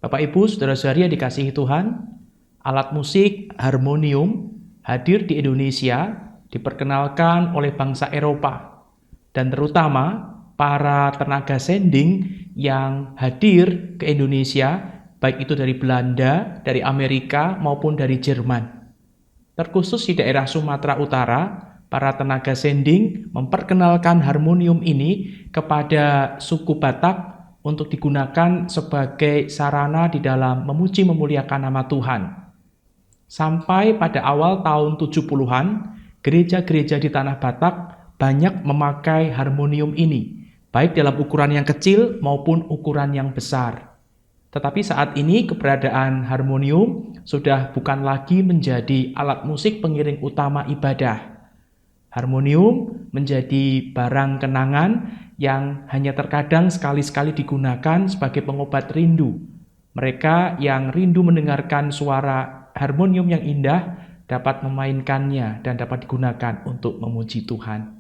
Bapak Ibu, saudara-saudari yang dikasihi Tuhan, alat musik harmonium hadir di Indonesia diperkenalkan oleh bangsa Eropa dan terutama para tenaga sending yang hadir ke Indonesia, baik itu dari Belanda, dari Amerika maupun dari Jerman. Terkhusus di daerah Sumatera Utara, para tenaga sending memperkenalkan harmonium ini kepada suku Batak untuk digunakan sebagai sarana di dalam memuji memuliakan nama Tuhan. Sampai pada awal tahun 70-an, gereja-gereja di Tanah Batak banyak memakai harmonium ini, baik dalam ukuran yang kecil maupun ukuran yang besar. Tetapi saat ini keberadaan harmonium sudah bukan lagi menjadi alat musik pengiring utama ibadah. Harmonium menjadi barang kenangan yang hanya terkadang sekali-sekali digunakan sebagai pengobat rindu. Mereka yang rindu mendengarkan suara harmonium yang indah dapat memainkannya dan dapat digunakan untuk memuji Tuhan.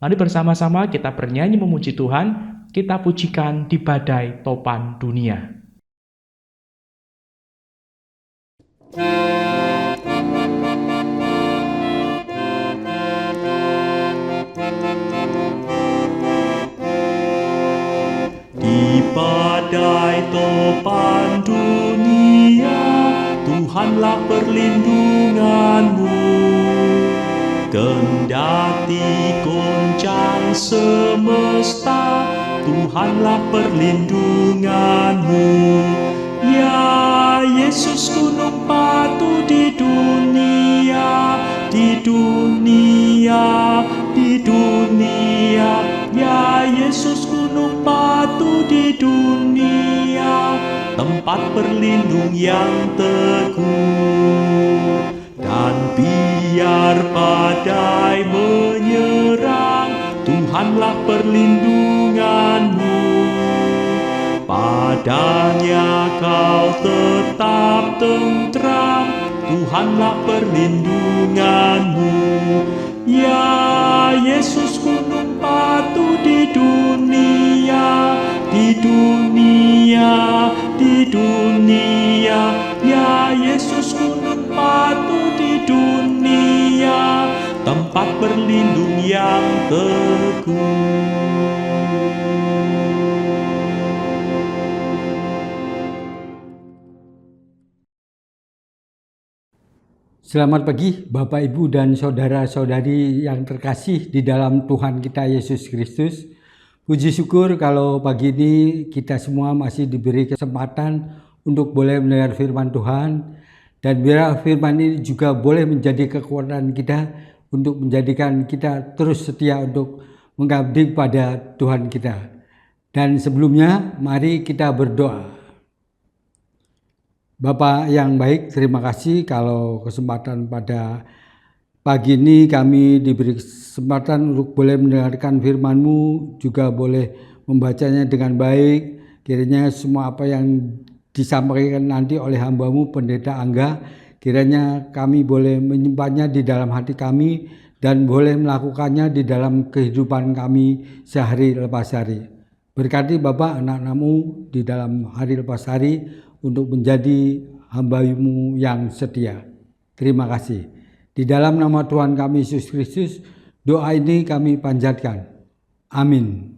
Mari bersama-sama kita bernyanyi memuji Tuhan, kita pujikan di badai topan dunia. Di badai topan dunia, Tuhanlah perlindunganmu. Kendati goncang semesta, Tuhanlah perlindunganmu. Ya Yesus gunung batu di dunia, di dunia, di dunia. Ya Yesus gunung batu di dunia, tempat berlindung yang teguh. Dan biar badai menyerang, Tuhanlah perlindunganmu. Padanya kau tetap tentram, Tuhanlah perlindunganmu. Ya Yesus gunung batu di dunia, di dunia, di dunia. Ya Yesus gunung batu di dunia, tempat berlindung yang teguh. Selamat pagi Bapak Ibu dan saudara-saudari yang terkasih di dalam Tuhan kita Yesus Kristus. Puji syukur kalau pagi ini kita semua masih diberi kesempatan untuk boleh mendengar firman Tuhan. Dan biar firman ini juga boleh menjadi kekuatan kita untuk menjadikan kita terus setia untuk mengabdi pada Tuhan kita. Dan sebelumnya mari kita berdoa. Bapak yang baik, terima kasih kalau kesempatan pada pagi ini kami diberi kesempatan untuk boleh mendengarkan firman-Mu, juga boleh membacanya dengan baik. Kiranya semua apa yang disampaikan nanti oleh hamba-Mu Pendeta Angga, kiranya kami boleh menyimpannya di dalam hati kami dan boleh melakukannya di dalam kehidupan kami sehari lepas hari. Berkati Bapak anak-anak-Mu di dalam hari lepas hari untuk menjadi hamba-Mu yang setia. Terima kasih. Di dalam nama Tuhan kami Yesus Kristus, doa ini kami panjatkan. Amin.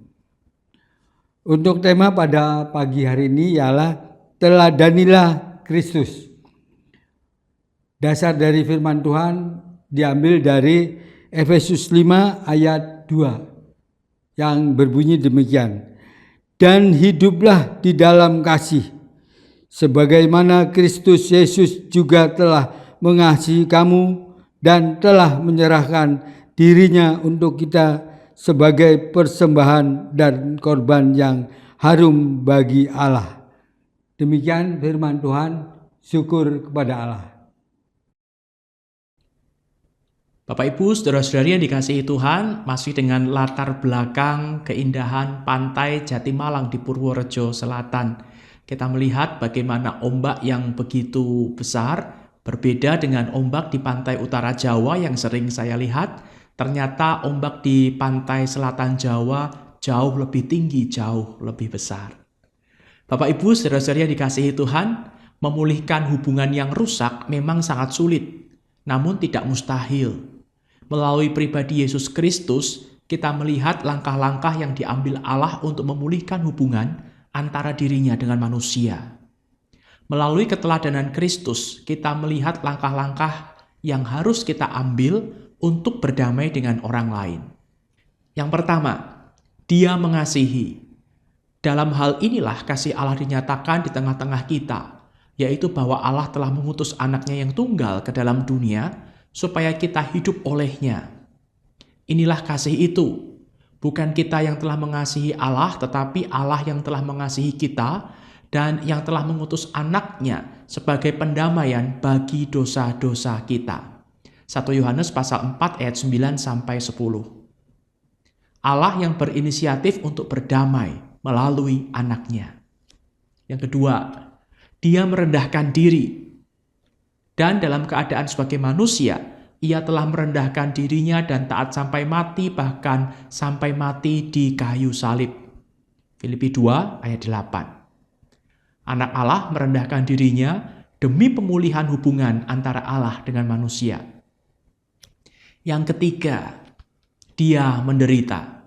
Untuk tema pada pagi hari ini ialah teladanilah Kristus. Dasar dari firman Tuhan diambil dari Efesus 5 ayat 2 yang berbunyi demikian. Dan hiduplah di dalam kasih, sebagaimana Kristus Yesus juga telah mengasihi kamu dan telah menyerahkan dirinya untuk kita sebagai persembahan dan korban yang harum bagi Allah. Demikian firman Tuhan, syukur kepada Allah. Bapak Ibu, saudara-saudari yang dikasihi Tuhan, masih dengan latar belakang keindahan pantai Jatimalang di Purworejo Selatan. Kita melihat bagaimana ombak yang begitu besar, berbeda dengan ombak di pantai utara Jawa yang sering saya lihat. Ternyata ombak di pantai selatan Jawa jauh lebih tinggi, jauh lebih besar. Bapak Ibu, saudara-saudara yang dikasihi Tuhan, memulihkan hubungan yang rusak memang sangat sulit, namun tidak mustahil. Melalui pribadi Yesus Kristus, kita melihat langkah-langkah yang diambil Allah untuk memulihkan hubungan antara dirinya dengan manusia. Melalui keteladanan Kristus, kita melihat langkah-langkah yang harus kita ambil untuk berdamai dengan orang lain. Yang pertama, Dia mengasihi. Dalam hal inilah kasih Allah dinyatakan di tengah-tengah kita, yaitu bahwa Allah telah mengutus anaknya yang tunggal ke dalam dunia, supaya kita hidup olehnya. Inilah kasih itu. Bukan kita yang telah mengasihi Allah, tetapi Allah yang telah mengasihi kita dan yang telah mengutus anaknya sebagai pendamaian bagi dosa-dosa kita. 1 Yohanes pasal 4 ayat 9-10. Allah yang berinisiatif untuk berdamai melalui anaknya. Yang kedua, Dia merendahkan diri. Dan dalam keadaan sebagai manusia, Ia telah merendahkan dirinya dan taat sampai mati, bahkan sampai mati di kayu salib. Filipi 2 ayat 8. Anak Allah merendahkan dirinya demi pemulihan hubungan antara Allah dengan manusia. Yang ketiga, Dia menderita.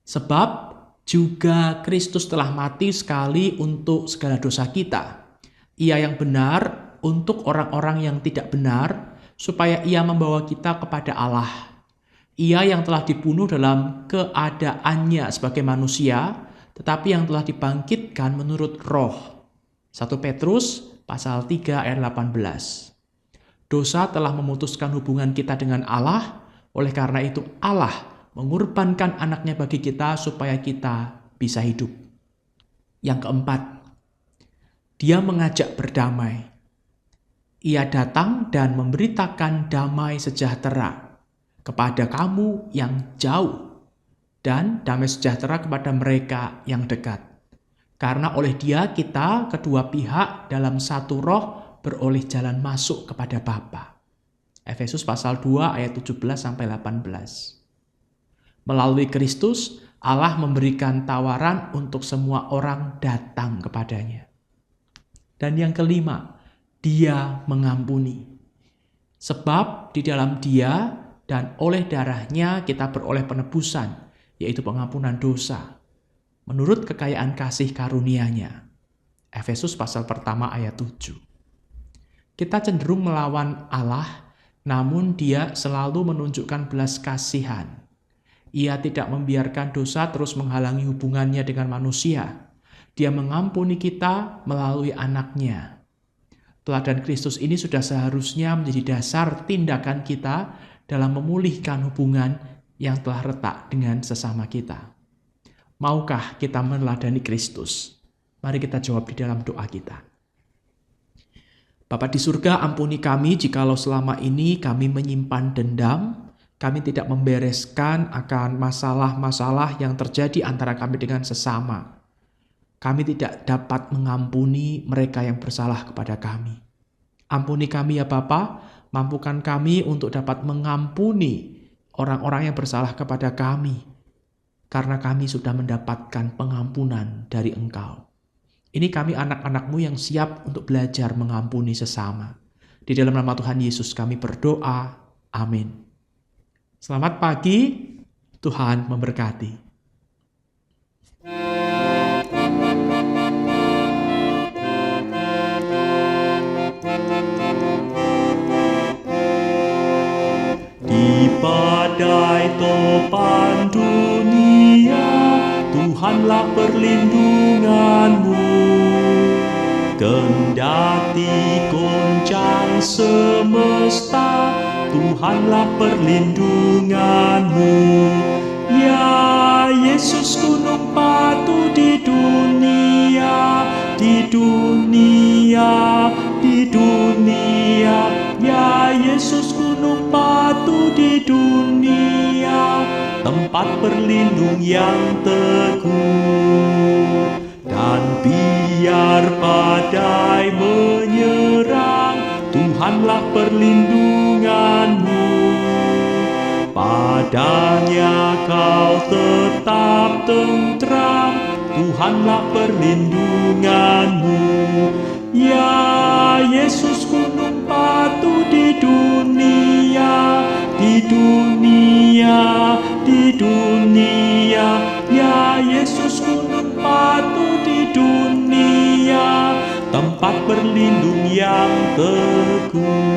Sebab juga Kristus telah mati sekali untuk segala dosa kita. Ia yang benar untuk orang-orang yang tidak benar, supaya Ia membawa kita kepada Allah. Ia yang telah dibunuh dalam keadaannya sebagai manusia, tetapi yang telah dibangkitkan menurut roh. 1 Petrus pasal 3 ayat 18. Dosa telah memutuskan hubungan kita dengan Allah, oleh karena itu Allah mengorbankan anaknya bagi kita supaya kita bisa hidup. Yang keempat, Dia mengajak berdamai. Ia datang dan memberitakan damai sejahtera kepada kamu yang jauh, dan damai sejahtera kepada mereka yang dekat. Karena oleh Dia kita kedua pihak dalam satu roh beroleh jalan masuk kepada Bapa. Efesus pasal 2 ayat 17-18. Melalui Kristus, Allah memberikan tawaran untuk semua orang datang kepadanya. Dan yang kelima, Dia mengampuni. Sebab di dalam Dia dan oleh darah-Nya kita beroleh penebusan, yaitu pengampunan dosa, menurut kekayaan kasih karunia-Nya. Efesus pasal pertama ayat 7. Kita cenderung melawan Allah, namun Dia selalu menunjukkan belas kasihan. Ia tidak membiarkan dosa terus menghalangi hubungannya dengan manusia. Dia mengampuni kita melalui anaknya. Teladan Kristus ini sudah seharusnya menjadi dasar tindakan kita dalam memulihkan hubungan yang telah retak dengan sesama kita. Maukah kita meneladani Kristus? Mari kita jawab di dalam doa kita. Bapa di surga, ampuni kami jikalau selama ini kami menyimpan dendam, kami tidak membereskan akan masalah-masalah yang terjadi antara kami dengan sesama. Kami tidak dapat mengampuni mereka yang bersalah kepada kami. Ampuni kami ya Bapa, mampukan kami untuk dapat mengampuni orang-orang yang bersalah kepada kami, karena kami sudah mendapatkan pengampunan dari Engkau. Ini kami anak-anak-Mu yang siap untuk belajar mengampuni sesama. Di dalam nama Tuhan Yesus kami berdoa. Amin. Selamat pagi, Tuhan memberkati. Badai topan dunia, Tuhanlah perlindunganmu. Kendati goncang semesta, Tuhanlah perlindunganmu. Ya Yesus gunung batu di dunia, di dunia, di dunia. Ya Yesus gunung batu di dunia, tempat berlindung yang teguh. Dan biar badai menyerang, Tuhanlah perlindunganmu. Padanya kau tetap tentram, Tuhanlah perlindunganmu. Ya Yesus gunung batu di dunia, di dunia, di dunia. Ya Yesus gunung batu di dunia, tempat berlindung yang teguh.